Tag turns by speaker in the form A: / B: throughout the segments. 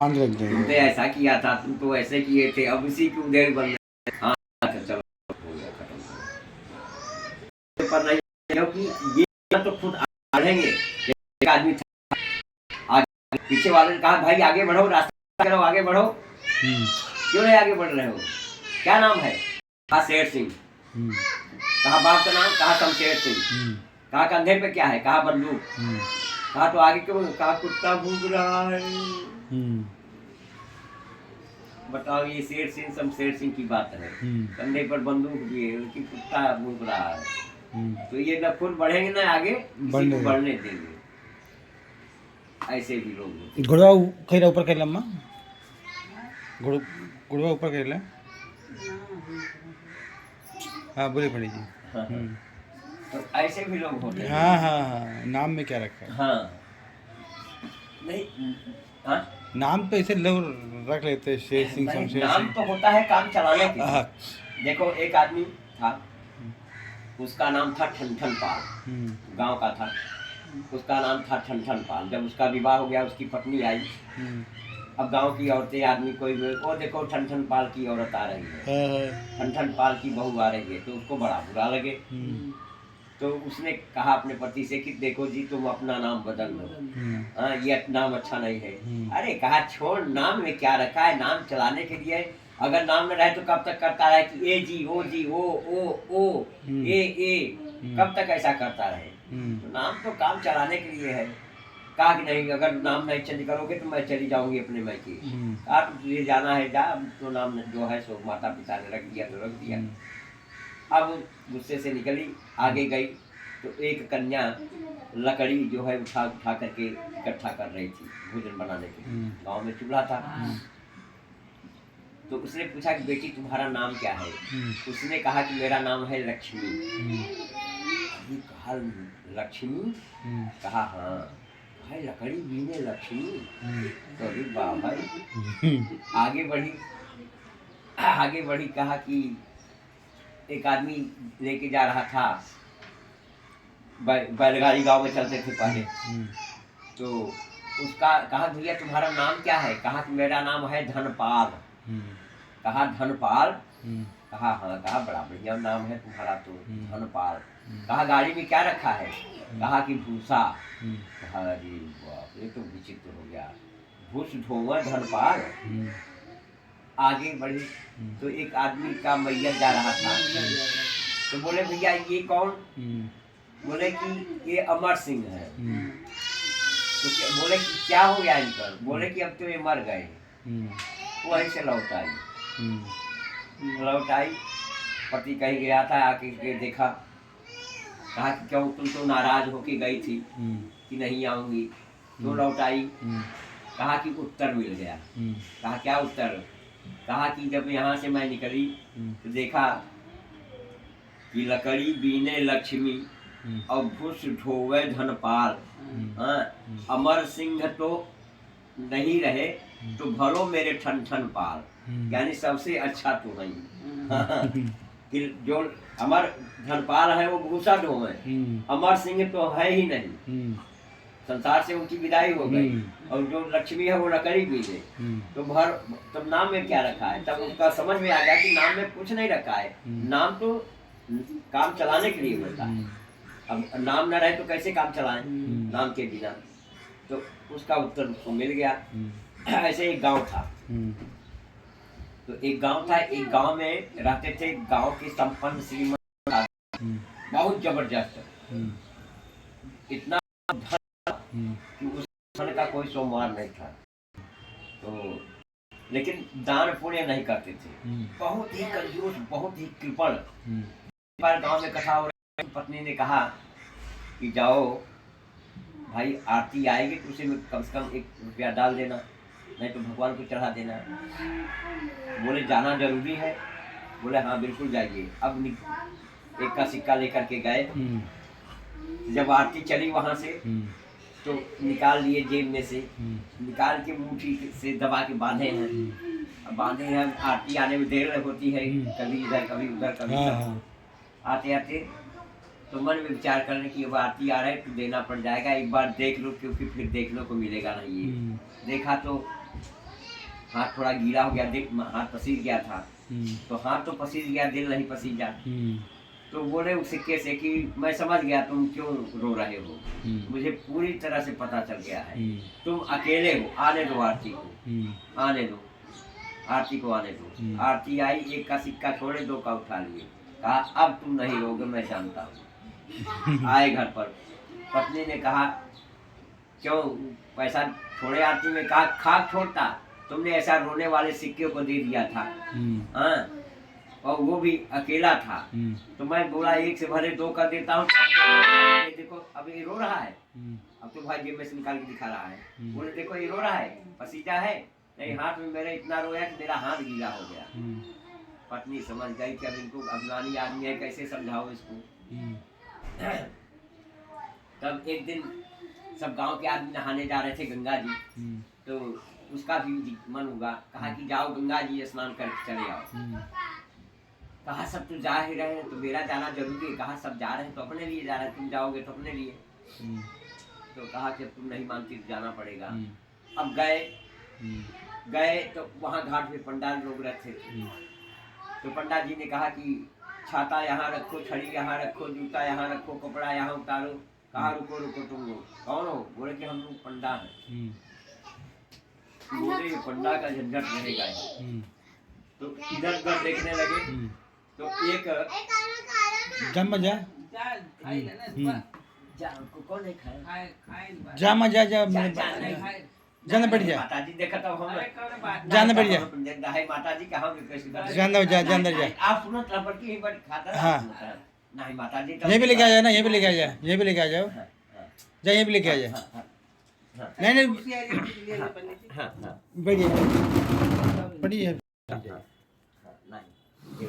A: मान लग
B: तुमने
A: जाएगा।
B: ऐसा किया था, तुम तो ऐसे किए थे, अब इसी की उधेड़ बन रहे हैं। हाँ अच्छा चलो हो गया खत्म। पर नहीं, क्योंकि ये तो खुद बढ़ेंगे। एक आदमी था, आगे पीछे वाले ने कहा भाई आगे बढ़ो, रास्ता करो, आगे बढ़ो। क्यों नहीं आगे बढ़ रहे हो? क्या नाम है? कहा शेर सिंह। कहा बाप का नाम? कहा शमशेर सिंह। कहा कंधे पे क्या है? कहा बंदूक। कहा तो आगे क्यों? कहा कुत्ता भूख रहा है। बताओ, ये शेर सिंह शमशेर सिंह की बात है। कंधे पर बंदूक भी है, उनकी कुत्ता भूख रहा है। तो ये न खुद बढ़ेंगे ना आगे, किसी को बढ़ने देंगे। ऐसे भी लोग होते हैं।
A: गुड़वा कहीं ऊपर कर लम्मा गुड़वा ऊपर कर ले। हाँ बोले पड़ी जी।
B: हाँ, तो ऐसे भी लोग होते हैं।
A: हाँ हाँ हाँ, नाम में क्या रखा है?
B: हाँ नहीं, हाँ
A: नाम तो ऐसे लोग रख लेते हैं, शेर सिंह,
B: नहीं,
A: शमशेर
B: नाम
A: सिंह।
B: तो होता है काम चलाने के लिए।
A: हाँ।
B: देखो एक आदमी था, उसका नाम था ठनठन पाल, गांव का था। उसका नाम था ठनठन पाल। जब उसका विवाह हो गया, उसकी पत्नी आई। अब गांव की औरतें आदमी कोई वो देखो ठनठन पाल की औरत आ रही है, ठनठन पाल की बहू आ रही है, तो उसको बड़ा बुरा लगे। तो उसने कहा अपने पति से कि देखो जी तुम अपना नाम बदल लो, हाँ ये नाम अच्छा नहीं है। अरे कहा छोड़, नाम में क्या रखा है, नाम चलाने के लिए। अगर नाम न रहे तो कब तक करता रहे कि ए जी ओ ए कब तक ऐसा करता रहे? तो नाम तो काम चलाने के लिए है। कहा कि नहीं, अगर नाम नहीं चेंज करोगे तो मैं चली जाऊंगी अपने मायके। कहा तुझे जाना है जा, तो नाम जो है सो माता पिता ने रख दिया तो रख दिया। अब गुस्से से निकली, आगे गई तो एक कन्या लकड़ी जो है उठा उठा करके इकट्ठा कर रही थी भोजन बनाने के लिए। गाँव में चूल्हा था। तो उसने पूछा कि बेटी तुम्हारा नाम क्या है? उसने कहा कि मेरा नाम है लक्ष्मी। अभी कहा लक्ष्मी? कहा हाँ। भाई लकड़ी बीने लक्ष्मी? तो अभी वाह भाई। आगे बढ़ी कहा कि एक आदमी लेके जा रहा था, बैलगाड़ी गांव में चलते थे पहले। तो उसका कहा भैया तुम्हारा नाम क्या है? कहा कि मेरा नाम है धनपाल। कहा धनपाल? कहा हाँ। कहा बड़ा बढ़िया नाम है तुम्हारा तो, धनपाल। कहा गाड़ी में क्या रखा है? कहा कि भूसा। कहा अरे बाप, ये तो विचित्र हो गया, भूस ढोंगा धनपाल। आगे बढ़ी तो एक आदमी का मैयत जा रहा था। तो बोले भैया ये कौन? बोले कि ये अमर सिंह है। तो बोले कि क्या हो गया इन पर? बोले कि अब तो ये मर गए। वहीं से लौट आई। पति कहीं गया था, आके के देखा। कहा कि क्यों तुम तो नाराज होके गई थी कि नहीं आऊंगी, तो लौट आई। कहा कि उत्तर मिल गया। कहा क्या उत्तर? कहा कि जब यहाँ से मैं निकली तो देखा कि लकड़ी बीने लक्ष्मी और भूस ढोवे धनपाल। हाँ, अमर सिंह तो नहीं रहे तो भरो मेरे ठन ठन पाल। यानी सबसे अच्छा तो नहीं। कि जो अमर धनपाल है वो भूसा ढोवे, अमर सिंह तो है ही नहीं, संसार से उनकी विदाई हो गई। और जो लक्ष्मी है वो लकड़ी बीने। तो तब नाम में क्या रखा है? तब उसका समझ में आ गया कि नाम में कुछ नहीं रखा है, नाम तो काम चलाने के लिए होता है। अब नाम न रहे तो कैसे काम चलाएं नाम के बिना? तो उसका उत्तर उसको मिल गया। ऐसे एक गांव था। तो एक गांव में रहते थे गांव के संपन्न श्रीमंत, बहुत जबरदस्त, इतना धन कि उस धन का कोई सोमवार नहीं था। तो लेकिन दान पुण्य नहीं करते थे, बहुत ही कंजूस, बहुत ही कृपण। एक बार गांव में कथा हो रही, पत्नी ने कहा कि जाओ भाई आरती आएगी तो उसे कम से कम 1 रुपया डाल देना, नहीं तो भगवान को चढ़ा देना। बोले जाना जरूरी है? बोले हाँ बिल्कुल जाइए। अब 1 का सिक्का लेकर के गए। जब आरती चली वहां से तो निकाल लिए जेब में से, निकाल के मुट्ठी से दबा के बांधे हैं। आरती आने में देर होती है, कभी इधर कभी उधर कभी इधर। आते आते तो मन में विचार करने की अब आरती आ रहा है तो देना पड़ जाएगा, एक बार देख लो क्योंकि फिर देखने को मिलेगा नहीं। ये देखा तो हाथ थोड़ा गीला हो गया, दिल हाथ पसीज गया था। तो हाथ तो पसीज गया, दिल नहीं पसीजा। तो बोले उस सिक्के से कि मैं समझ गया तुम क्यों रो रहे हो, मुझे पूरी तरह से पता चल गया है, तुम अकेले हो, आने दो आरती को, आने दो आरती को, आने दो। आरती आई, एक का सिक्का छोड़े, दो का उठा लिए, कहा अब तुम नहीं रोगे, मैं जानता हूँ। आए घर पर, पत्नी ने कहा क्यों पैसा छोड़े आरती में, कहा खाक छोड़ता, तुमने ऐसा रोने वाले सिक्के को दे दिया था, हाँ, और वो भी अकेला था। तो मैं बोला एक से भरे दो का देता हूँ, ये देखो अब ये रो रहा है, अब तो भाई जेब में से निकाल के दिखा रहा है, बोले देखो ये रो रहा है, पसीजा है, नहीं हाथ में मेरे इतना रोया कि मेरा हाथ गीला हो गया। पत्नी समझ गई कि अब इनको अभिमानी आदमी है, कैसे समझाओ इसको। तब एक दिन सब गांव के आदमी नहाने जा रहे थे गंगा जी, तो उसका भी मन हुआ, कहा कि जाओ गंगा जी स्नान करके चले आओ। कहा सब तो जा ही रहे हैं, तो मेरा जाना जरूरी है, कहा सब जा रहे हैं तो अपने लिए जा रहे हैं, तुम जाओगे तो अपने लिए। तो कहा कि तुम नहीं मानती तो जाना पड़ेगा। अब गए तो वहाँ घाट पे पंडाल लोग रखे थे, तो पंडित जी ने कहा कि छाता यहाँ रखो, छड़ी यहाँ रखो, जूता यहाँ रखो, कपड़ा यहाँ उतारो। कहा रुको रुको, तुम लोग कौन हो? बोले कि हम लोग पंडा हैं। बोले ये पंडा का झंझट रहेगा। तो इधर उधर देखने लगे, तो एक
A: जम जा
B: कौन है खाए
A: जा जाना बढ़ जा,
B: माता जी देखा तो हम
A: जाना बढ़ जा,
B: माता जी कहाँ
A: जाना जा, अंदर जा।
B: आप सुनो ट्रबल की ही बड़ी खाता।
A: हाँ
B: नहीं माता जी
A: यहीं पे लेके आ जा ना, यहीं पे लेके आ जा, यहीं पे लेके आ जाओ, जा यहीं पे लेके आ जा। नहीं नहीं बढ़िया बढ़िया।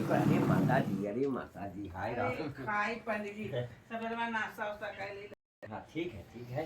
B: अरे माता जी, अरे माता जी, हाय राम।
C: खाई पंडित जी सब नाश्ता वास्ता कर ले।
B: हाँ ठीक है